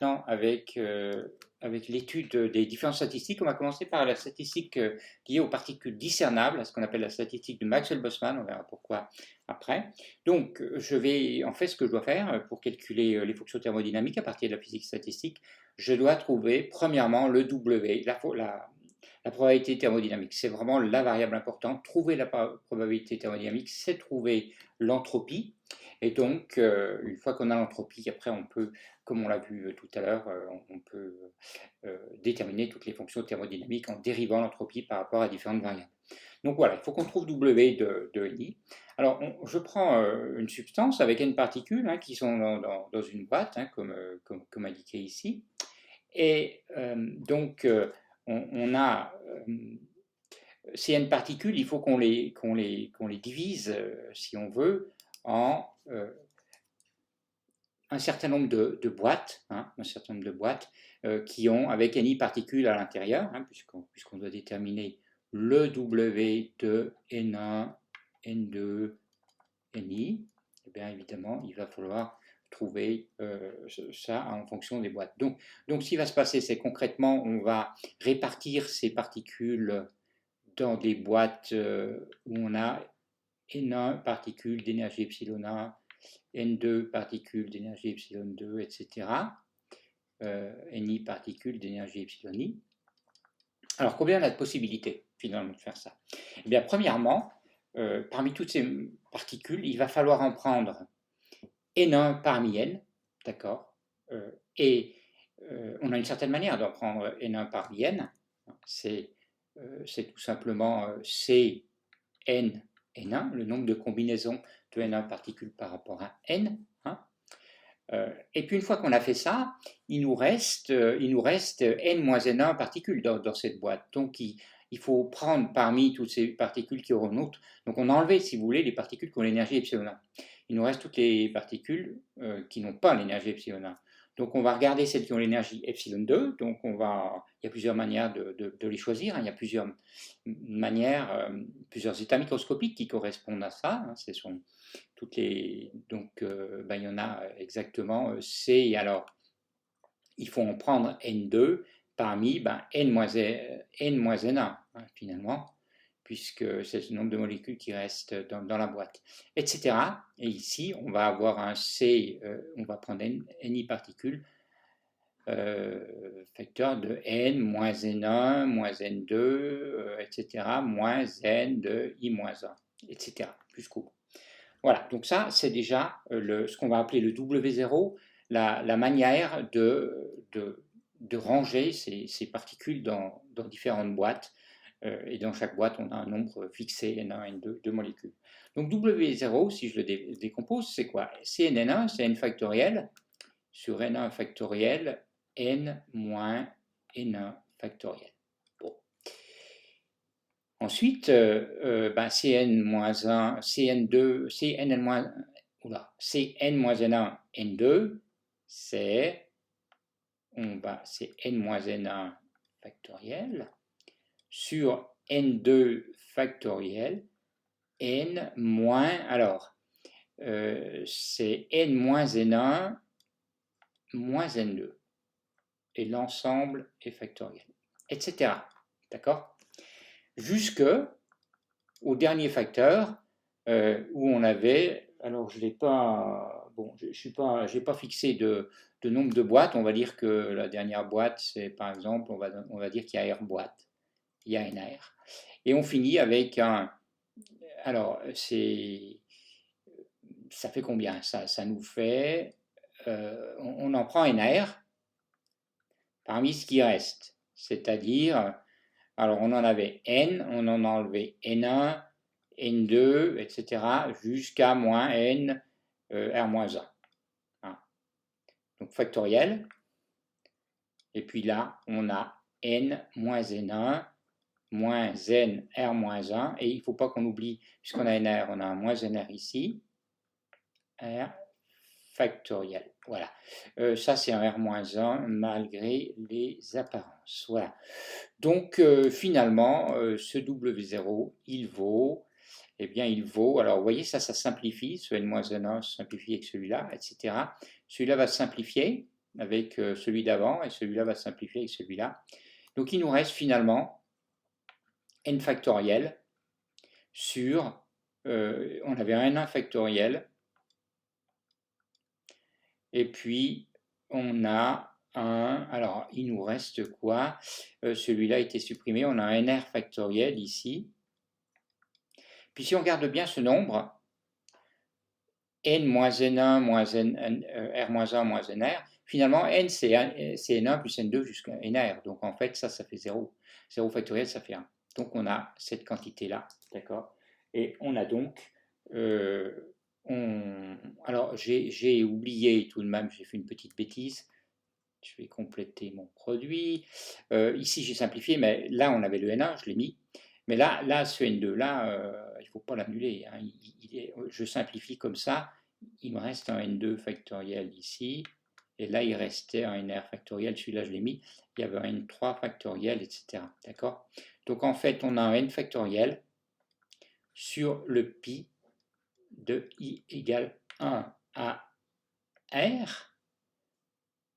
maintenant avec, avec l'étude des différentes statistiques. On va commencer par la statistique liée aux particules discernables, à ce qu'on appelle la statistique de Maxwell-Boltzmann, on verra pourquoi après. Donc, je vais, en fait, ce que je dois faire pour calculer les fonctions thermodynamiques à partir de la physique statistique, je dois trouver premièrement le W, la probabilité thermodynamique. C'est vraiment la variable importante. Trouver la probabilité thermodynamique, c'est trouver l'entropie. Et donc, une fois qu'on a l'entropie, après, on peut, comme on l'a vu tout à l'heure, on peut déterminer toutes les fonctions thermodynamiques en dérivant l'entropie par rapport à différentes variables. Donc voilà, il faut qu'on trouve W de Ni. Alors, je prends une substance avec n particules qui sont dans une boîte, comme indiqué ici. Et donc, on a ces n particules, il faut qu'on les divise, si on veut, en un certain nombre de boîtes, un certain nombre de boîtes qui ont avec ni particules à l'intérieur, puisqu'on doit déterminer le W de N1, N2, Ni. Et bien évidemment, il va falloir trouver ça en fonction des boîtes. Donc ce qui va se passer, c'est concrètement, on va répartir ces particules dans des boîtes où on a N1 particules d'énergie epsilon 1, N2 particules d'énergie epsilon 2, etc. Ni particules d'énergie epsilon i. Alors, combien on a de possibilités, finalement, de faire ça? Eh bien, premièrement, parmi toutes ces particules, il va falloir en prendre N1 parmi N, d'accord? Et on a une certaine manière d'en prendre N1 parmi N. C'est tout simplement C, N, N1, le nombre de combinaisons de N1 particules par rapport à N. Et puis une fois qu'on a fait ça, il nous reste N-N1 particules dans cette boîte. Donc il faut prendre parmi toutes ces particules qui auront une autre. Donc on a enlevé, si vous voulez, les particules qui ont l'énergie epsilon 1. Il nous reste toutes les particules qui n'ont pas l'énergie epsilon 1. Donc on va regarder celles qui ont l'énergie epsilon 2. Donc il y a plusieurs manières de les choisir. Il y a plusieurs manières, plusieurs états microscopiques qui correspondent à ça. Ce sont toutes les, donc il y en a exactement C. Alors il faut en prendre N2 parmi N-N1 finalement, puisque c'est le nombre de molécules qui restent dans la boîte, etc. Et ici, on va avoir un C, on va prendre Ni particules, facteur de N moins N1, moins N2, etc., moins N de I-1, etc., jusqu'au bout. Voilà, donc ça, c'est déjà ce qu'on va appeler le W0, la manière de ranger ces particules dans différentes boîtes. Et dans chaque boîte, on a un nombre fixé, N1, N2, de molécules. Donc W0, si je le décompose, c'est quoi? C'est N1, c'est N factoriel sur N1 factoriel, N moins N1 factoriel. Bon. Ensuite, Cn-1, Cn2, Cn-1, Cn-N1, N2, c'est N-N1 factoriel sur N2 factoriel, N moins, alors, c'est N moins N1 moins N2. Et l'ensemble est factoriel, etc. D'accord? Jusque au dernier facteur où on avait, alors je n'ai pas, j'ai pas fixé de nombre de boîtes. On va dire que la dernière boîte, c'est par exemple, on va dire qu'il y a R boîte, il y a NR, et on finit avec un, alors ça fait combien? Ça nous fait, on en prend NR parmi ce qui reste, c'est-à-dire, alors on en avait N, on en a enlevé N1, N2, etc., jusqu'à moins N, R-1. Donc factoriel. Et puis là, on a N moins N1, moins N, R-1. Et il ne faut pas qu'on oublie, puisqu'on a NR, on a un moins NR ici. R factoriel. Voilà. Ça, c'est un R-1 malgré les apparences. Voilà. Donc, finalement, ce W0, il vaut, alors vous voyez, ça simplifie, ce N-1 simplifie avec celui-là, etc. Celui-là va se simplifier, avec celui d'avant, et celui-là va simplifier avec celui-là. Donc il nous reste finalement n factoriel sur, on avait un n1 factoriel, et puis on a alors il nous reste quoi? Celui-là a été supprimé, on a un nr factoriel ici. Puis si on regarde bien ce nombre, n moins n1 moins r-1 moins nr, finalement n c'est n1 plus n2 jusqu'à nr, donc en fait ça fait 0. 0 factoriel ça fait 1. Donc on a cette quantité-là, d'accord? Et on a donc, alors j'ai oublié tout de même, j'ai fait une petite bêtise, je vais compléter mon produit. Ici j'ai simplifié, mais là on avait le n1, je l'ai mis. Mais là ce n2 là, il ne faut pas l'annuler, hein. Je simplifie comme ça, il me reste un n2 factoriel ici, et là il restait un nr factoriel, celui-là je l'ai mis, il y avait un n3 factoriel, etc. D'accord? Donc en fait on a un n factoriel sur le pi de i égale 1 à r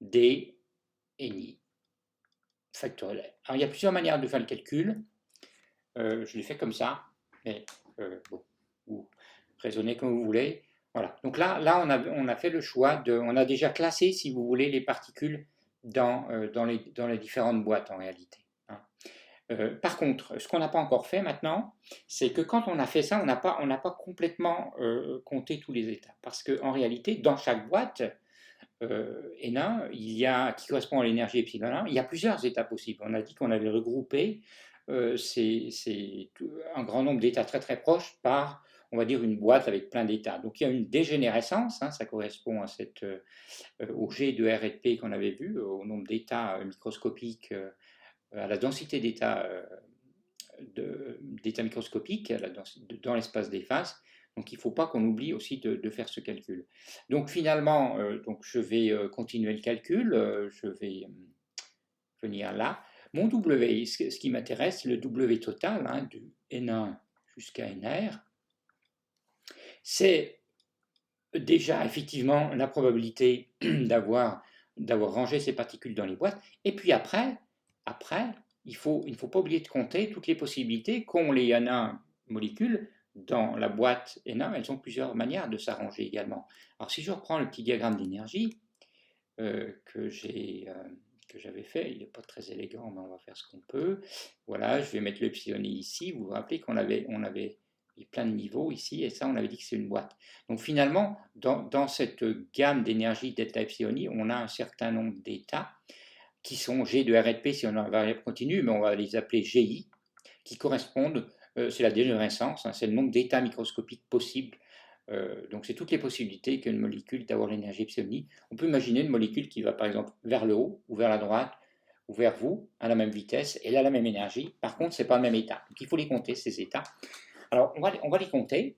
d ni factoriel. Alors il y a plusieurs manières de faire le calcul. Je l'ai fait comme ça, mais bon, vous raisonnez comme vous voulez. Voilà. Donc là on a fait le choix on a déjà classé, si vous voulez, les particules dans les différentes boîtes en réalité. Hein. Par contre, ce qu'on n'a pas encore fait maintenant, c'est que quand on a fait ça, on n'a pas complètement compté tous les états. Parce qu'en réalité, dans chaque boîte, N1, qui correspond à l'énergie epsilon 1, il y a plusieurs états possibles. On a dit qu'on avait regroupé c'est un grand nombre d'états très très proches par, on va dire, une boîte avec plein d'états. Donc il y a une dégénérescence, hein, ça correspond à au G de R et de P qu'on avait vu, au nombre d'états microscopiques, à la densité d'états microscopiques dans l'espace des phases. Donc il ne faut pas qu'on oublie aussi de faire ce calcul. Donc finalement, donc je vais continuer le calcul, je vais venir là. Mon W, ce qui m'intéresse, c'est le W total, hein, du N1 jusqu'à NR. C'est déjà effectivement la probabilité d'avoir rangé ces particules dans les boîtes. Et puis après il ne faut pas oublier de compter toutes les possibilités qu'ont les N1 molécules dans la boîte N1. Elles ont plusieurs manières de s'arranger également. Alors si je reprends le petit diagramme d'énergie que j'avais fait, il n'est pas très élégant, mais on va faire ce qu'on peut. Voilà, je vais mettre le epsilonné ici. Vous vous rappelez qu'on avait plein de niveaux ici, et ça, on avait dit que c'est une boîte. Donc finalement, dans cette gamme d'énergie delta epsilon, on a un certain nombre d'états qui sont G de R et de P si on a une variable continue, mais on va les appeler GI, qui correspondent, c'est la dégénérescence, hein, c'est le nombre d'états microscopiques possibles. Donc c'est toutes les possibilités qu'une molécule d'avoir l'énergie epsilon. On peut imaginer une molécule qui va par exemple vers le haut, ou vers la droite, ou vers vous, à la même vitesse, et elle a la même énergie. Par contre, ce n'est pas le même état. Donc il faut les compter, ces états. Alors on va les compter.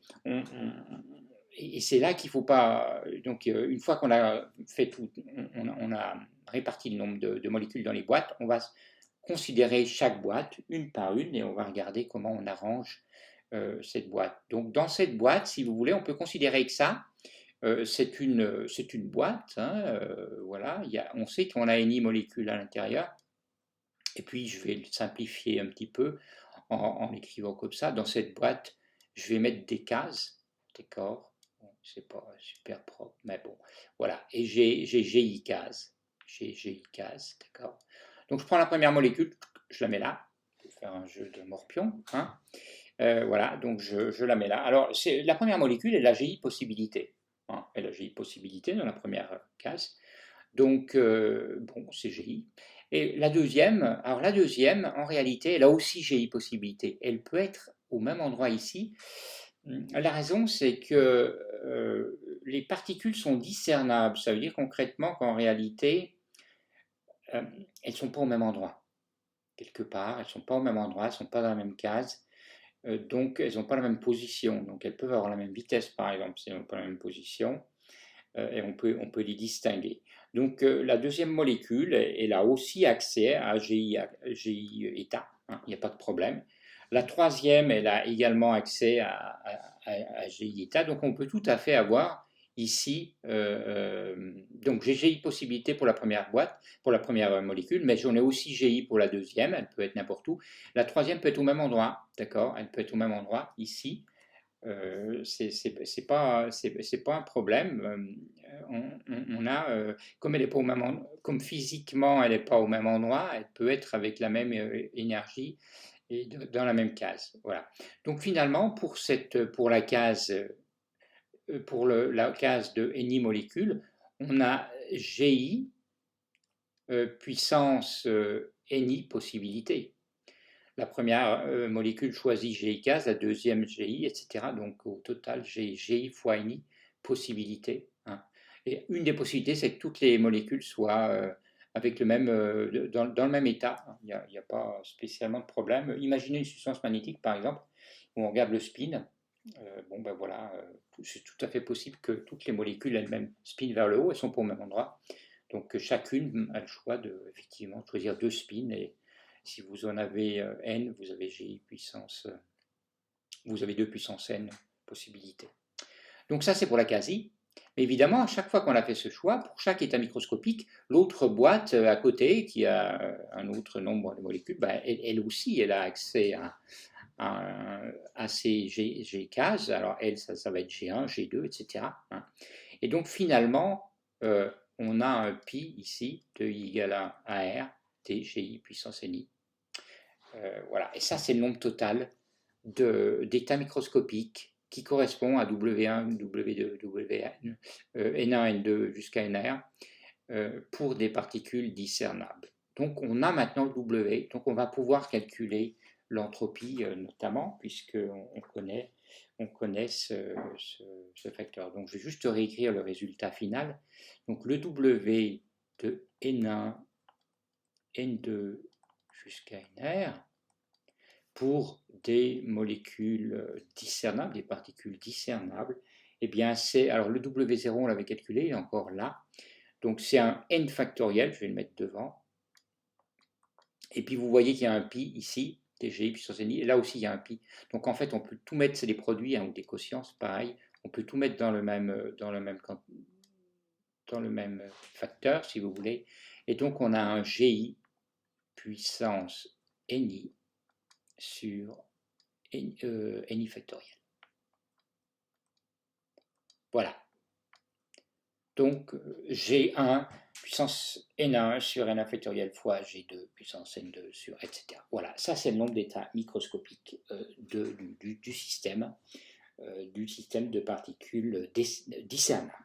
Et c'est là qu'il ne faut pas. Donc, une fois qu'on a fait tout, on a réparti le nombre de molécules dans les boîtes, on va considérer chaque boîte une par une et on va regarder comment on arrange cette boîte. Donc, dans cette boîte, si vous voulez, on peut considérer que ça, c'est une boîte. Hein, voilà, on sait qu'on a une molécule à l'intérieur. Et puis, je vais le simplifier un petit peu en l'écrivant comme ça. Dans cette boîte, je vais mettre des cases, d'accord? Bon, c'est pas super propre, mais bon, voilà. Et j'ai GI case, d'accord? Donc je prends la première molécule, je la mets là. Je vais faire un jeu de morpion, hein. Voilà, donc je la mets là. Alors la première molécule est la GI possibilité, hein, elle a GI possibilité dans la première case. Donc bon, c'est GI. Et la deuxième, en réalité, elle a aussi GI possibilité. Elle peut être au même endroit ici. La raison, c'est que les particules sont discernables. Ça veut dire concrètement qu'en réalité, elles ne sont pas au même endroit. Quelque part, elles ne sont pas au même endroit, elles ne sont pas dans la même case. Donc, elles n'ont pas la même position. Donc, elles peuvent avoir la même vitesse, par exemple, si elles n'ont pas la même position. Et on peut les distinguer. Donc, la deuxième molécule, elle a aussi accès à GI état. Hein, il n'y a pas de problème. La troisième, elle a également accès à GI état. Donc, on peut tout à fait avoir ici, donc j'ai GI possibilité pour la première boîte, pour la première molécule, mais j'en ai aussi GI pour la deuxième, elle peut être n'importe où. La troisième peut être au même endroit, d'accord? Elle peut être au même endroit, ici. C'est pas un problème. On a, comme elle est pas au même comme physiquement elle n'est pas au même endroit, elle peut être avec la même énergie et dans la même case. Voilà. Donc finalement, pour la case, la case de Any molécule, on a GI puissance Any possibilité. La première molécule choisit GI case, la deuxième GI, etc. Donc au total, j'ai GI fois Ni possibilités. Hein. Et une des possibilités, c'est que toutes les molécules soient avec le même, dans le même état. Il n'y a pas spécialement de problème. Imaginez une substance magnétique, par exemple, où on regarde le spin. Bon ben voilà, c'est tout à fait possible que toutes les molécules elles-mêmes spinent vers le haut, elles sont pas au même endroit. Donc chacune a le choix de effectivement choisir deux spins et si vous en avez n, vous avez GI puissance, vous avez 2 puissance n possibilités. Donc ça c'est pour la quasi. Mais évidemment, à chaque fois qu'on a fait ce choix, pour chaque état microscopique, l'autre boîte à côté, qui a un autre nombre de molécules, ben, elle aussi, elle a accès à ces G cases. Alors elle, ça va être G1, G2, etc. Hein. Et donc finalement, on a un pi ici de I égale à AR, TGI puissance NI. Voilà. Et ça, c'est le nombre total d'états microscopiques qui correspond à W1, W2, WN, N1, N2 jusqu'à NR pour des particules discernables. Donc on a maintenant le W, donc on va pouvoir calculer l'entropie notamment, puisqu'on connaît, ce facteur. Donc je vais juste réécrire le résultat final. Donc le W de N1, N2 jusqu'à NR, pour des molécules discernables, des particules discernables, eh bien c'est, alors le W0 on l'avait calculé, il est encore là, donc c'est un n factoriel, je vais le mettre devant, et puis vous voyez qu'il y a un pi ici, TGI puissance ni, et là aussi il y a un pi, donc en fait on peut tout mettre, c'est des produits hein, ou des quotients, pareil, on peut tout mettre dans le même facteur si vous voulez, et donc on a un GI puissance ni sur Ni factoriel. Voilà. Donc G1 puissance N1 sur N1 factoriel fois G2 puissance N2 sur etc. Voilà, ça c'est le nombre d'états microscopiques du système de particules discernables.